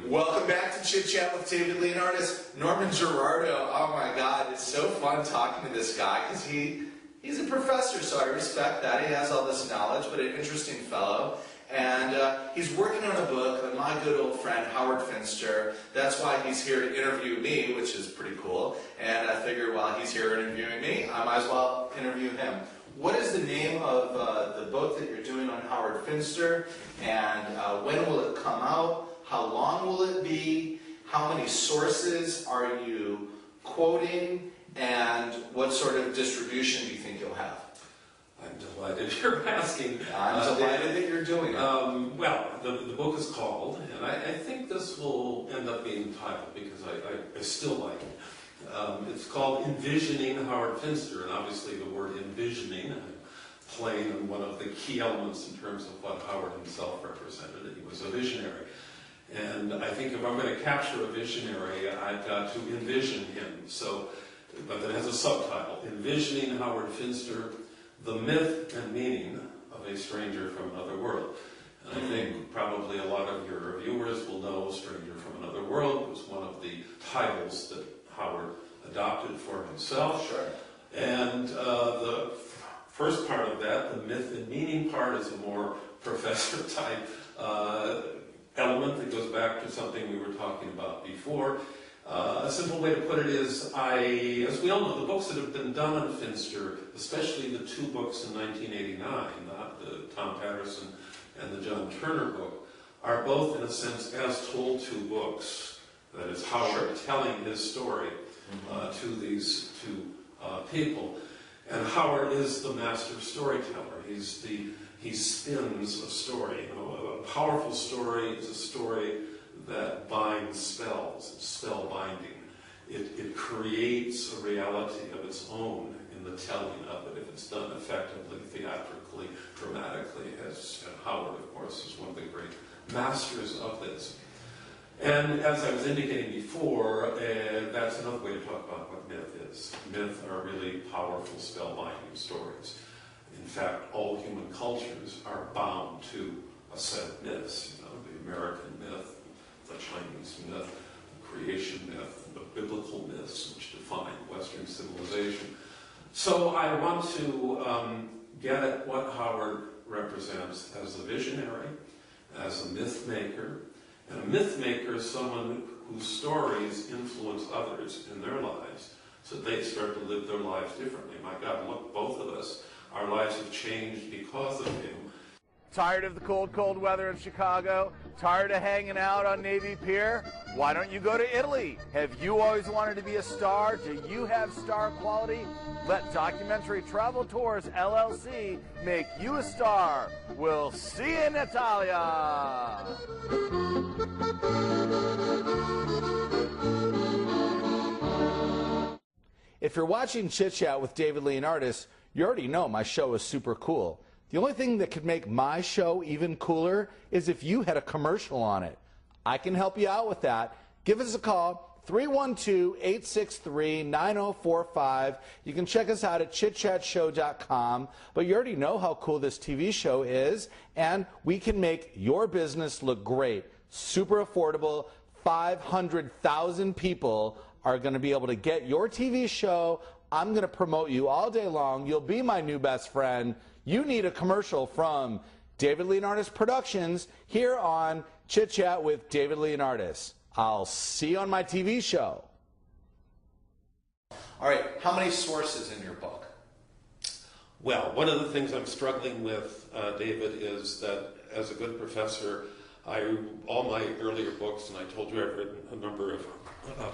Welcome back to Chit Chat with David Leonardis. Norman Gerardo, oh my God, it's so fun talking to this guy because he's a professor, so I respect that. He has all this knowledge, but an interesting fellow. And he's working on a book on my good old friend Howard Finster. That's why he's here to interview me, which is pretty cool. And I figured while he's here interviewing me, I might as well interview him. What is the name of the book that you're doing on Howard Finster? And when will it come out? How long will it be? How many sources are you quoting? And what sort of distribution do you think you'll have? I'm delighted you're asking. I'm delighted that you're doing it. Well, the book is called, and I think this will end up being titled because I still like it. It's called Envisioning Howard Finster, and obviously the word envisioning, playing on one of the key elements in terms of what Howard himself represented. He was a visionary. And I think if I'm going to capture a visionary, I've got to envision him. So, but it has a subtitle, Envisioning Howard Finster, the Myth and Meaning of a Stranger from Another World. And I think probably a lot of your viewers will know Stranger from Another World was one of the titles that Howard adopted for himself. Sure. And the first part of that, the myth and meaning part, is a more professor-type element that goes back to something we were talking about before. A simple way to put it is, as we all know, the books that have been done on Finster, especially the two books in 1989, the Tom Patterson and the John Turner book, are both, in a sense, as told to books. That is, Howard telling his story to these two people. And Howard is the master storyteller. He spins a story. You know, a powerful story is a story that binds spells. It's spell binding. It creates a reality of its own in the telling of it, if it's done effectively, theatrically, dramatically, as Howard, of course, is one of the great masters of this. And as I was indicating before, that's another way to talk about what myth is. Myth are really powerful spell-binding stories. In fact, all human cultures are bound to a set of myths. You know, the American myth, the Chinese myth, the creation myth, the biblical myths, which define Western civilization. So I want to get at what Howard represents as a visionary, as a myth maker. And a myth maker is someone whose stories influence others in their lives, so they start to live their lives differently. My God, look, both of us, our lives have changed because of him. Tired of the cold, cold weather in Chicago? Tired of hanging out on Navy Pier? Why don't you go to Italy? Have you always wanted to be a star? Do you have star quality? Let Documentary Travel Tours, LLC, make you a star. We'll see you in Italia. If you're watching Chit Chat with David Leonardis, you already know my show is super cool. The only thing that could make my show even cooler is if you had a commercial on it. I can help you out with that. Give us a call, 312-863-9045. You can check us out at chitchatshow.com. But you already know how cool this TV show is, and we can make your business look great. Super affordable. 500,000 people are going to be able to get your TV show. I'm going to promote you all day long. You'll be my new best friend. You need a commercial from David Leonardis Productions here on Chit Chat with David Leonardis. I'll see you on my TV show. All right, how many sources in your book? Well, one of the things I'm struggling with, David, is that as a good professor, all my earlier books, and I told you I've written a number of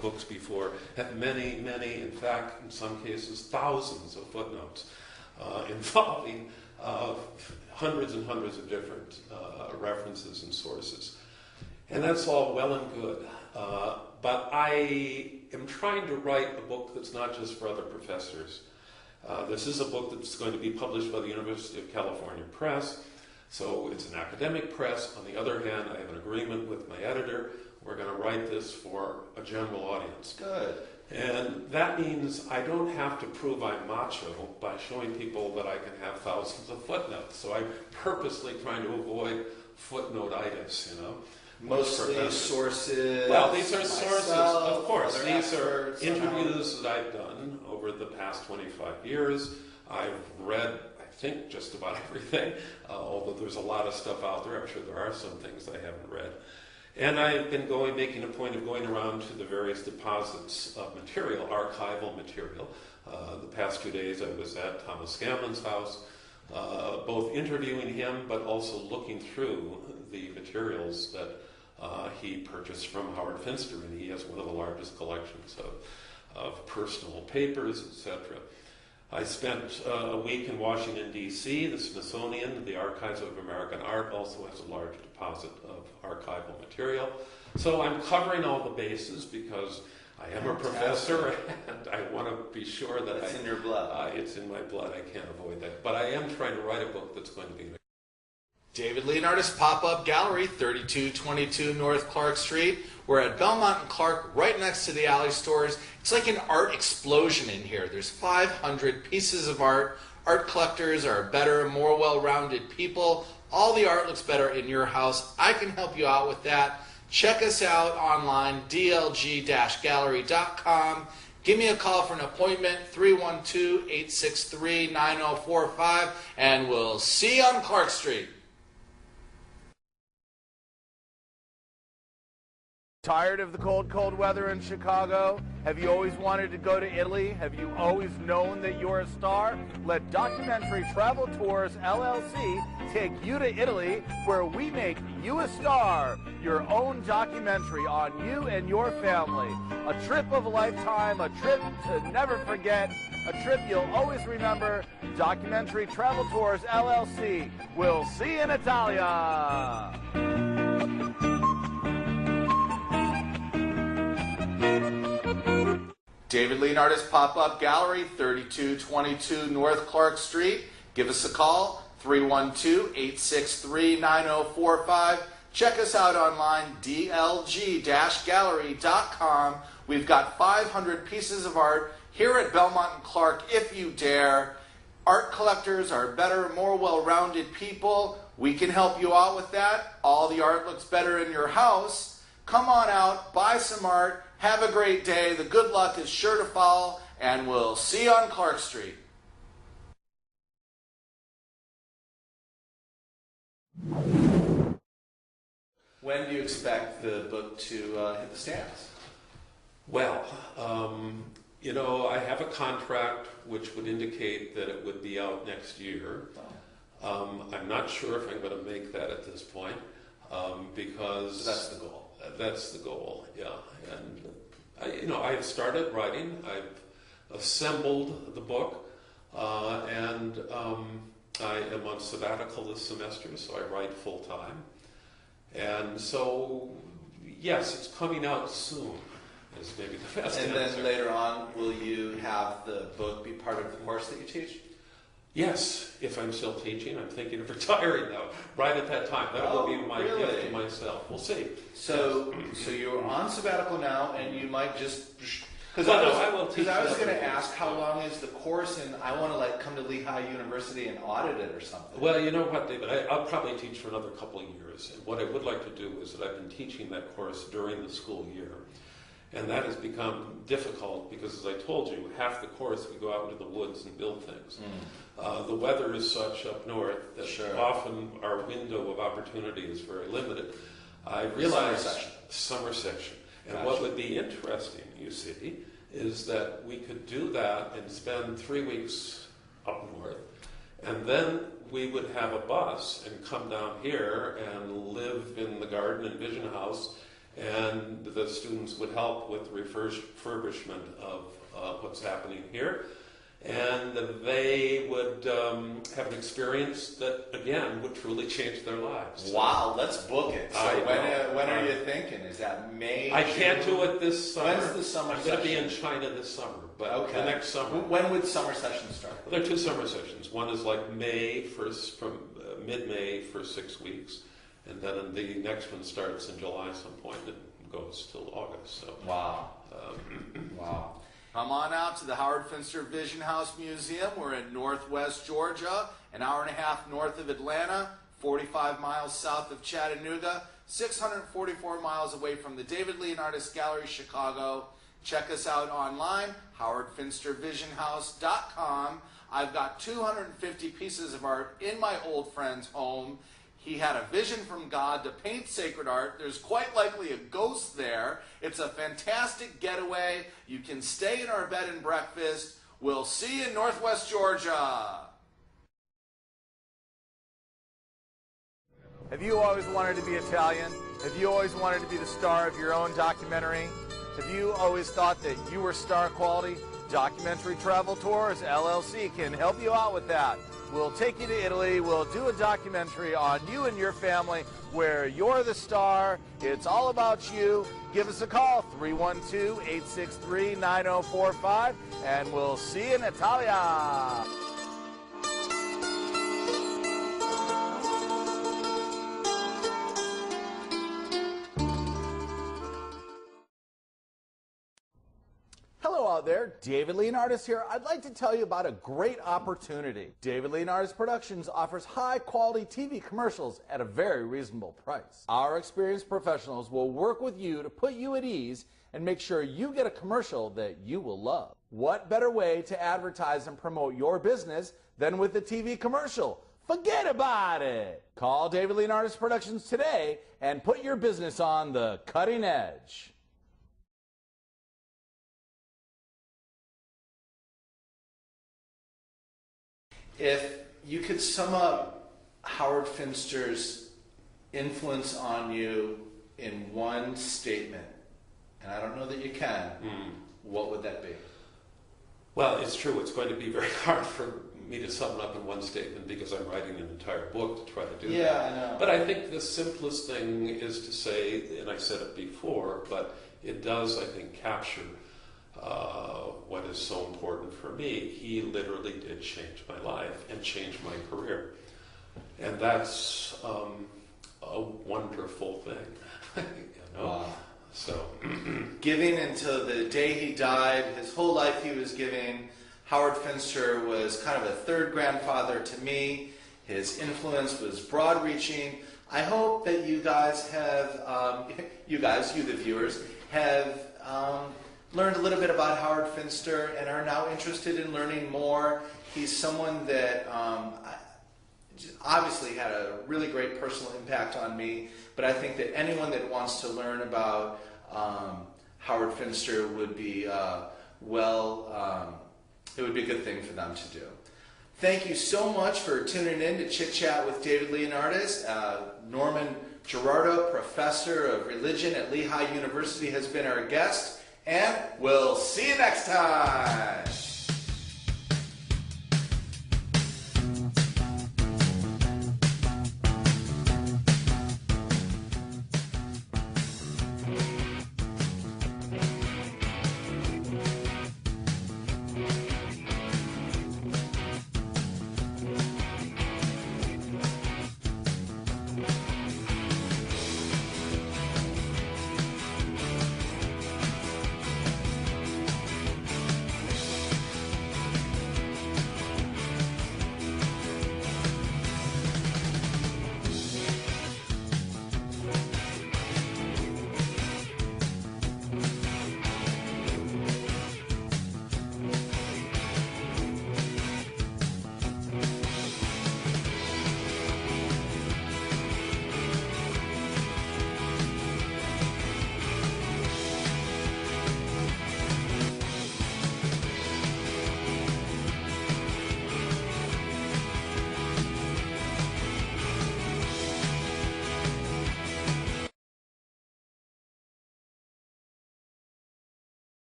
books before, have many, in fact, in some cases, thousands of footnotes involving hundreds and hundreds of different references and sources. And that's all well and good. But I am trying to write a book that's not just for other professors. This is a book that's going to be published by the University of California Press. So it's an academic press. On the other hand, I have an agreement with my editor. We're going to write this for a general audience. Good. And that means I don't have to prove I'm macho by showing people that I can have thousands of footnotes. So I'm purposely trying to avoid footnote-itis, you know. Mostly professors. sources. Well, these are sources, myself, of course. other These are experts, interviews that I've done over the past 25 years. I've read, I think, just about everything, although there's a lot of stuff out there. I'm sure there are some things I haven't read. And I've been making a point of going around to the various deposits of material, archival material. The past 2 days I was at Thomas Scanlon's house, both interviewing him but also looking through the materials that he purchased from Howard Finster, and he has one of the largest collections of personal papers, etc. I spent a week in Washington, D.C. The Smithsonian, the Archives of American Art, also has a large deposit of archival material. So I'm covering all the bases because I am a professor, and I want to be sure that it's in your blood. It's in my blood. I can't avoid that. But I am trying to write a book that's going to be... David Leonardis Pop-Up Gallery, 3222 North Clark Street. We're at Belmont and Clark, right next to the Alley Stores. It's like an art explosion in here. There's 500 pieces of art. Art collectors are better, more well-rounded people. All the art looks better in your house. I can help you out with that. Check us out online, dlg-gallery.com. Give me a call for an appointment, 312-863-9045, and we'll see you on Clark Street. Tired of the cold, cold weather in Chicago? Have you always wanted to go to Italy? Have you always known that you're a star? Let Documentary Travel Tours, LLC, take you to Italy, where we make you a star. Your own documentary on you and your family. A trip of a lifetime, a trip to never forget, a trip you'll always remember. Documentary Travel Tours, LLC. We'll see you in Italia. David Leonardis Pop-Up Gallery, 3222 North Clark Street. Give us a call, 312-863-9045. Check us out online, dlg-gallery.com. We've got 500 pieces of art here at Belmont and Clark, if you dare. Art collectors are better, more well-rounded people. We can help you out with that. All the art looks better in your house. Come on out, buy some art. Have a great day. The good luck is sure to follow, and we'll see you on Clark Street. When do you expect the book to hit the stands? Well, I have a contract which would indicate that it would be out next year. I'm not sure if I'm going to make that at this point, because... So that's the goal. That's the goal, yeah. And I've started writing. I've assembled the book, and I am on sabbatical this semester, so I write full time. And so, yes, it's coming out soon. Is maybe the best And answer. then later on, will you have the book be part of the course that you teach? Yes, if I'm still teaching. I'm thinking of retiring now, right at that time. That will be my gift to myself. We'll see. So you're on sabbatical now, and you might just... Because I was going to ask, how long is the course, and I want to come to Lehigh University and audit it or something. Well, you know what, David? I'll probably teach for another couple of years. And what I would like to do is that I've been teaching that course during the school year. And that has become difficult because, as I told you, half the course we go out into the woods and build things. The weather is such up north that often our window of opportunity is very limited. I realize summer section. And what would be interesting, you see, is that we could do that and spend 3 weeks up north, and then we would have a bus and come down here and live in the garden and vision house, and the students would help with the refurbishment of what's happening here. And they would have an experience that, again, would truly change their lives. Wow, let's book it. So when are you thinking? Is that May? I can't do it this summer. When's the summer I'm session? going to be in China this summer, but the next summer. When would summer sessions start? Well, there are 2 summer sessions. One is like May, from mid-May for 6 weeks, and then the next one starts in July some point and goes till August. So wow. Wow. Come on out to the Howard Finster Vision House Museum. We're in Northwest Georgia, an hour and a half north of Atlanta, 45 miles south of Chattanooga. 644 miles away from the David Leonardis Gallery, Chicago. Check us out online, howardfinstervisionhouse.com. I've got 250 pieces of art in my old friend's home. He had a vision from God to paint sacred art. There's quite likely a ghost there. It's a fantastic getaway. You can stay in our bed and breakfast. We'll see you in Northwest Georgia. Have you always wanted to be Italian? Have you always wanted to be the star of your own documentary? Have you always thought that you were star quality? Documentary Travel Tours LLC can help you out with that. We'll take you to Italy. We'll do a documentary on you and your family where you're the star. It's all about you. Give us a call, 312-863-9045, and we'll see you in Italia. Hello out there, David Leonardis here. I'd like to tell you about a great opportunity. David Leonardis Productions offers high-quality TV commercials at a very reasonable price. Our experienced professionals will work with you to put you at ease and make sure you get a commercial that you will love. What better way to advertise and promote your business than with a TV commercial? Forget about it! Call David Leonardis Productions today and put your business on the cutting edge. If you could sum up Howard Finster's influence on you in one statement, and I don't know that you can, what would that be? Well, it's true. It's going to be very hard for me to sum it up in one statement because I'm writing an entire book to try to do that. Yeah, I know. But I think the simplest thing is to say, and I said it before, but it does, I think, capture what is so important for me. He literally did change my life and change my career. And that's a wonderful thing. You know? Wow. So, Giving until the day he died, his whole life he was giving. Howard Finster was kind of a third grandfather to me. His influence was broad-reaching. I hope that you guys have, you the viewers, have learned a little bit about Howard Finster and are now interested in learning more. He's someone that obviously had a really great personal impact on me, but I think that anyone that wants to learn about Howard Finster would be, it would be a good thing for them to do. Thank you so much for tuning in to Chit Chat with David Leonardis. Norman Gerardo, professor of religion at Lehigh University, has been our guest. And we'll see you next time.